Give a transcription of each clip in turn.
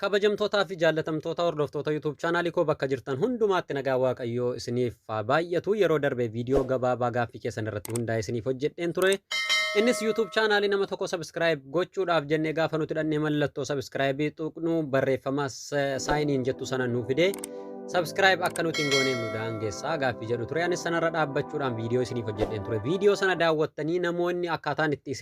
Kabajamtootaa fi jaallatamtoota hordoftoota YouTube chaanaalii koo bakka jirtan hundumaatti nagaa Waaqayyoo isiniif baay'atu. Yeroo darbe viidiyoo gabaabaa gaaffii keessan irratti hundaa'e isiniif hojjedheen ture. Innis YouTube chaanaalii nama tokko subscribe gochuudhaaf jennee gaafa nuti dhannee mallattoo subscribe tuqnu barreeffama saayiniin jettu sana nuuf fide. Subscribe akka nuti hin goone nu daangeessaa gaaffii jedhu ture. Anis sanarra dhaabbachuudhaan viidiyoo isiniif hojjedheen ture. Viidiyoo sana daawwattanii namoonni akkaataan itti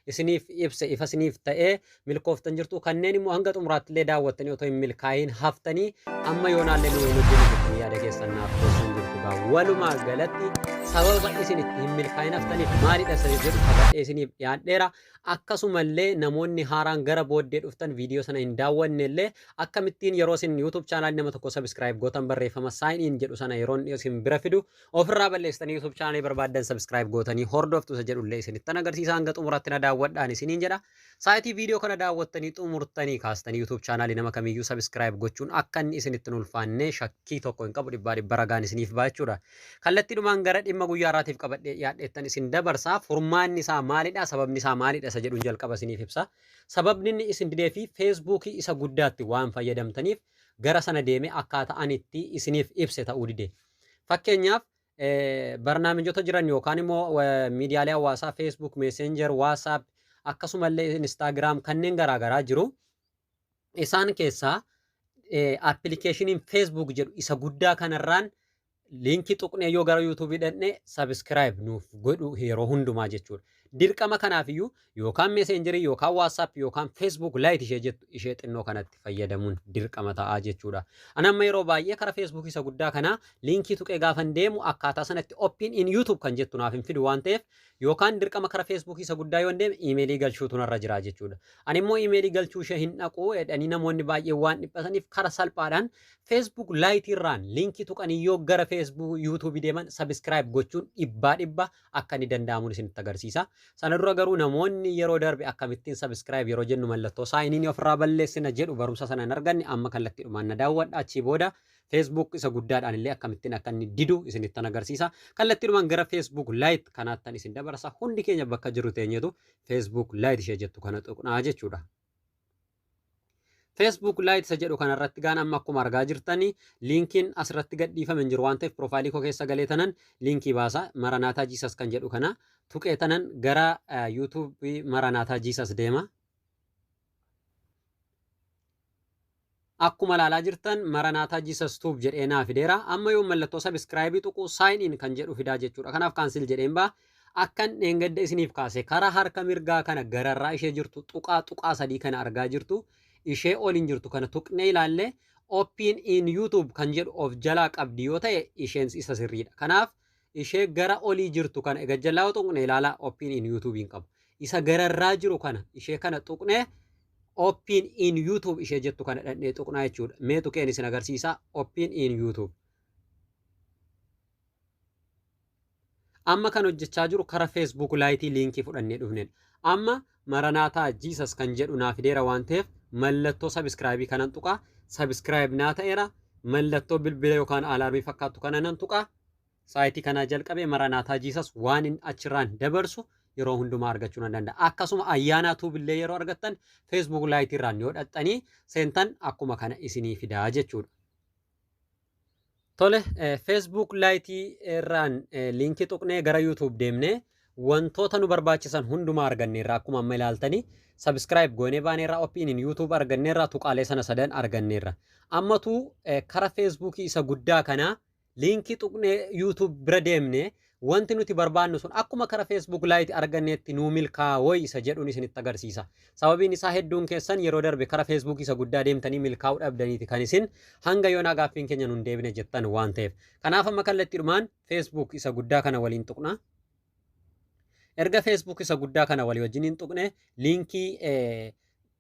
isiniif ibse ifa isiniif ta'ee milkooftan jirtu kanneen immoo hanga xumuraatti illee daawwattanii otoo hin milkaa'iin haftanii amma yoonaallee nu hojjennu jettanii yaada keessan naaf gochuun jirtu gaa walumaa galatti sababa isin itti hin milkaa'in haftaniif maalidha jedhu qabadhee isiniif dhiyaadheera. Akkasumallee namoonni haaraan gara booddee dhuftan viidiyoo sana hin daawwanne illee akkamittiin yeroo isin YouTube chaanaalii nama tokko subscribe gootan barreeffama sign in jedhu sana yeroo isin bira fidu ofirraa balleessitanii YouTube chaanaalii barbaaddan subscribe gootanii hordoftu isa jedhullee isinittan agarsiisa hanga xumuraatti na daawwadhaan isiniin jedha. Saayitii viidiyoo kana daawwattanii xumurtanii kaastanii YouTube chaanaalii nama kamiyyuu subscribe gochuun akka inni isinitti hin ulfaanne shakkii tokko hin qabu dhibbaa ragaan isiniif baachuudha. Kallattiidhumaan gara dhimma guyyaa irraatiif qabadhee dhiyaadheettan isin dabarsaa. Furmaanni isaa maalidha? Sababni isaa maalidha? Isa jedhuun jalqaba isiniif ibsa. Sababni inni isin didee fi feesbuukii isa guddaatti waan fayyadamtaniif gara sana deemee akkaataa ani itti isiniif ibse ta'uu dide. Fakkeenyaaf barnaamijota jiran yookaan immoo miidiyaalee hawaasaa feesbuuk, meesenjer, waasaap akkasumallee instaagiraam kanneen garaagaraa jiru. Isaan keessaa appilikeeshiniin feesbuuk jedhu isa guddaa kanarraan liinkii tuqnee yoo gara yuutuubii dhaqne subscribe nuuf godhu yeroo hundumaa jechuudha. Dirqama kanaafiyyuu yookaan meesenjerii yookaan waasaap yookaan feesbuuk laayit ishee xinnoo kanatti fayyadamuun dirqama ta'aa jechuudha. Ani amma yeroo baay'ee kara feesbuuk isa guddaa kanaa liinkii tuqee gaafan deemu akkaataa sanatti oppiin in yuutuub kan jettu naaf hin fidu waan ta'eef yookaan dirqama kara feesbuuk isa guddaa yoo deeme iimeelii galchuutu narra jira jechuudha. Ani immoo iimeelii galchuu ishee hin dhaqu jedhanii namoonni baay'ee waan dhiphataniif kara salphaadhaan feesbuuk laayitirraan liinkii tuqanii yoo gara feesbuuk yuutuubii deeman subscribe gochuun dhibba akka inni danda'amuun isinitti agarsiisa. Sana dura garuu namoonni yeroo darbe akkamittiin subscribe yeroo jennu mallattoo saayiniin ofirraa balleessina jedhu barumsa sana hin arganne amma kallattiidhumaan na daawwadha. Achii booda feesbuuk isa guddaadhaan illee akkamittiin akka inni didu isinittan agarsiisa. Kallattiidhumaan gara feesbuuk laayit kanaattan isin dabarsa. Hundi keenya bakka jirru teenyetu feesbuuk laayit ishee jettu kana tuqnaa jechuudha. Facebook laayit isa jedhu kanarratti gaan amma akkuma argaa jirtanii liinkiin asirratti gadhiifame hin jiru waan ta'eef piroofaayilii koo keessa galee tanan liinkii baasa maranaataa jiisas kan jedhu kana tuqee tanan gara yuutuubii maranaataa jiisas deema. Akkuma ilaalaa jirtan maranaataa jiisas tuub jedhee naa fideera. Amma yoo mallattoo sabskraayibii tuquu saayin in kan jedhu fidaa jechuudha. Kanaaf kaansil jedheen baa. Akkan dheengadda isiniif kaase karaa harka mirgaa kana gararraa ishee jirtu tuqaa sadii kana argaa jirtu. Ishee oliin jirtu kana tuqnee ilaalle oppiin in yuutuub kan jedhu of jalaa qabdi yoo ta'e isheen isa sirriidha. Kanaaf ishee gara olii jirtu kana egaa jalaa tuqnee ilaala oppiin in yuutuubiin qabu. Isa gararraa jiru kana ishee kana tuqnee oppiin in yuutuub ishee jettu kana dhannee tuqnaa jechuudha. Mee tuqeen isin agarsiisa oppiin in yuutuub. Amma kan hojjechaa jiru kara feesbuuk laayitii liinkii fudhannee dhufnedha. Amma maranaataa jiisas kan jedhu naa fideera waan ta'eef mallattoo sabskraayibii kanan tuqaa. Sabskraayib naa ta'eera. Mallattoo bilbila yookaan alaarmii fakkaattu kana nan tuqaa. Saayitii kanaa jalqabee maranaataa jiisas waan inni achirraan dabarsu yeroo hundumaa argachuu nan danda'a. Akkasuma ayyaanaa tuubillee yeroo argattan feesbuuk laayitirraan yoo dhaxxanii seentan akkuma kana isinii fidaa jechuudha. Tole feesbuuk laayitii irraan liinkii tuqnee gara yuutuub deemnee wantoota nu barbaachisan hundumaa arganneerra akkuma amma ilaaltanii subscribe goonee baaneerra oppiin yuutuub arganneerra tuqaalee sana sadan arganneerra. Ammatu kara feesbuukii isa guddaa kana liinkii tuqnee yuutuub bira deemnee wanti nuti barbaannu sun akkuma kara feesbuuk laayit arganneetti nuu milkaa'oy isa jedhuun isinitti agarsiisa. Sababiin isaa hedduun keessan yeroo darbe kara feesbuuk isa guddaa deemtanii milkaa'uu dhabdaniiti kan isin hanga yoonaa gaaffiin keenya nun deebine jettan waan ta'eef. Kanaaf amma kallattiidhumaan feesbuuk isa guddaa kana waliin tuqna. Erga feesbuuk isa guddaa kana walii wajjiniin tuqne liinkii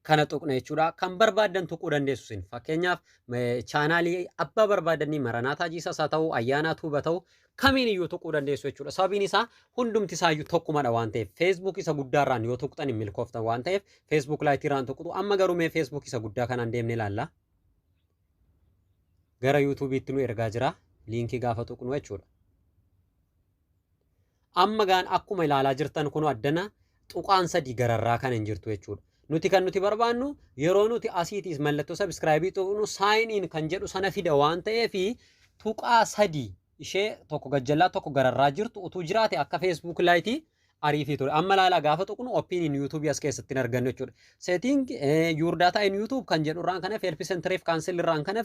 kana tuqne jechuudha. Kan barbaadan tuquu dandeessu isin. Fakkeenyaaf chaanaalii abbaa barbaadanii maranaataa jiisas haa ta'u ayyaanaa tuuba ta'u kamiin iyyuu tuquu dandeessu jechuudha. Sababiin isaa hundumti isaayyuu tokkumadha waan ta'eef feesbuuk isa guddaarraan yoo tuqxan hin milkooftan waan ta'eef feesbuuk laayitirraan tuqxu. Amma garuu mee feesbuuk isa guddaa kanaan deemnee ilaalla. Gara yuutuubiitti nu ergaa jira liinkii gaafa tuqnu jechuudha. Amma gaan akkuma ilaalaa jirtan kun addana tuqaan sadii gararraa kan hin jirtu jechuudha. nuti kan nuti barbaannu yeroo nuti asiitis mallattoo subscribe tuqnu sign in kan jedhu sana fida waan ta'eef tuqaa sadii ishee tokko gajjallaa tokko gararraa jirtu utuu jiraate akka Facebook laayitii ariifii ture. Amma laala gaafa tuqnu opinion YouTube as keessatti hin argannu jechuudha. Setting your data in YouTube kan jedhu irraan kana help center cancel irraan kana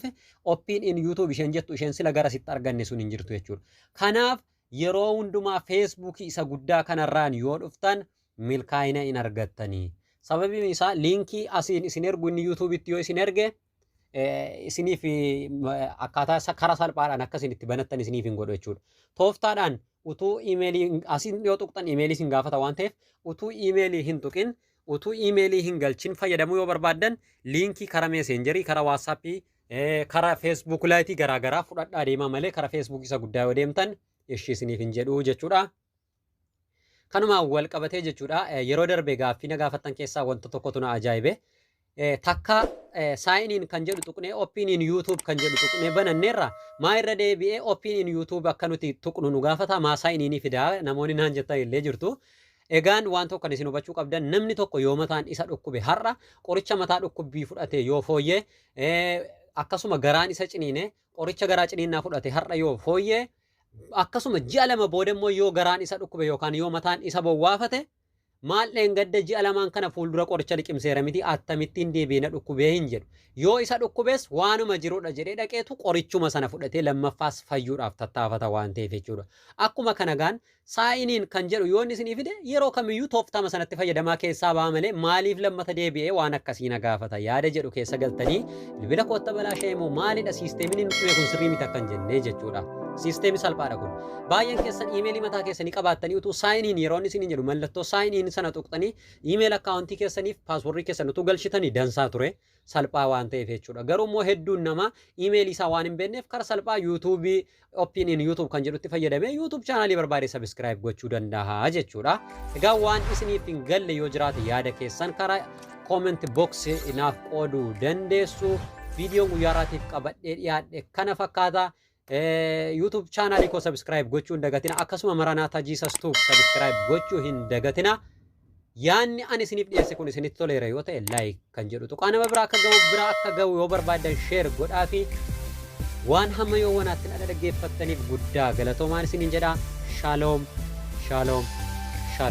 opinion YouTube isheen jettu isheen sila gara sitti arganne sun hin jirtu jechuudha. Kanaaf yeroo hundumaa Facebook isa guddaa kanarraan yoo dhuftan milkaa'ina hin argattanii. Sababiin isaa liinkii asiin isin ergu inni YouTube itti yoo isin erge isiniif akkaataa karaa salphaadhaan akkasin itti banattan isiniif hin godhu jechuudha. Tooftaadhaan utuu emailii asiin yoo tuqxan emailii sin gaafata waan ta'eef utuu emailii hin tuqin utuu emailii hin galchin fayyadamuu yoo barbaaddan liinkii karaa messengerii karaa WhatsAppii karaa Facebook laayitii garaagaraa fudhadhaa deemaa malee karaa Facebook isa guddaa yoo deemtan ishii isiniif hin jedhu jechuudha. Kanumaan wal qabatee jechuudha yeroo darbe gaaffii na gaafattan keessaa wanta tokkotu na ajaa'ibe. Takka sign-in kan jedhu tuqnee opinion YouTube kan jedhu tuqnee bananneerra maa irra deebi'ee opinion YouTube akka nuti tuqnu nu gaafata maa sign-in fidaa namoonni naan jettan illee jirtu. Egaan waan tokko kan isin hubachuu qabdan namni tokko yoo mataan isa dhukkube har'a qoricha mataa dhukkubbii fudhate yoo fooyyee akkasuma garaan isa ciniine qoricha garaa ciniinnaa fudhate har'a yoo fooyyee akkasuma ji'a lama boodammoo yoo garaan isa dhukkube yookaan yoo mataan isa bowwaafate maalleen gadda ji'a lamaan kana fuuldura qoricha liqimseera miti attamittiin deebiina dhukkubee hin jedhu. Yoo isa dhukkubees waanuma jirudha jedhee dhaqeetu qorichuma sana fudhatee lammaffaas fayyuudhaaf tattaafata waan ta'eef jechuudha. Akkuma kanagaan sign-in kan jedhu yoo inni isinii fide yeroo kamiyyuu tooftama sanatti fayyadamaa keessaa ba'a malee maaliif lammata deebi'ee waan akkasii na gaafata yaada jedhu keessa galtanii bilbila kootta balaa sheemoo maalidha siisteemiin nuti kun sirrii miti akkan jennee jechuudha. Sisteemi salphaadha kun. Baay'een keessan emailii mataa keessanii qabaattanii utuu sign-in yeroo inni isin jedhu mallattoo sign-in sana tuqxanii email akkaawuntii keessaniif paaswordii keessan utuu galchitanii dansaa ture salphaa waan ta'eef jechuudha. Garuu immoo hedduun nama emailii isaa waan hin beekneef karaa salphaa YouTube opinion YouTube kan jedhutti fayyadamee YouTube chaanalii barbaade subscribe gochuu danda'a jechuudha. Egaa waan isiniif hin galle yoo jiraate yaada keessan karaa comment box naaf qooduu dandeessu. Viidiyoon guyyaaraatiif qabadhee dhiyaadhe kana fakkaata. YouTube channel ko subscribe gochuu hin dagatina akkasuma Maranatha Jesus Tube subscribe gochuu hin dagatina yaanni ani isiniif dhiyeesse kun isinitti toleera yoo ta'e like kan jedhu tuqaa nama biraa akka gahu yoo barbaadan share godhaa fi waan hamma yoo wanaatti dhaggeeffattaniif guddaa galatoomaan isiniin jedha. Shalom.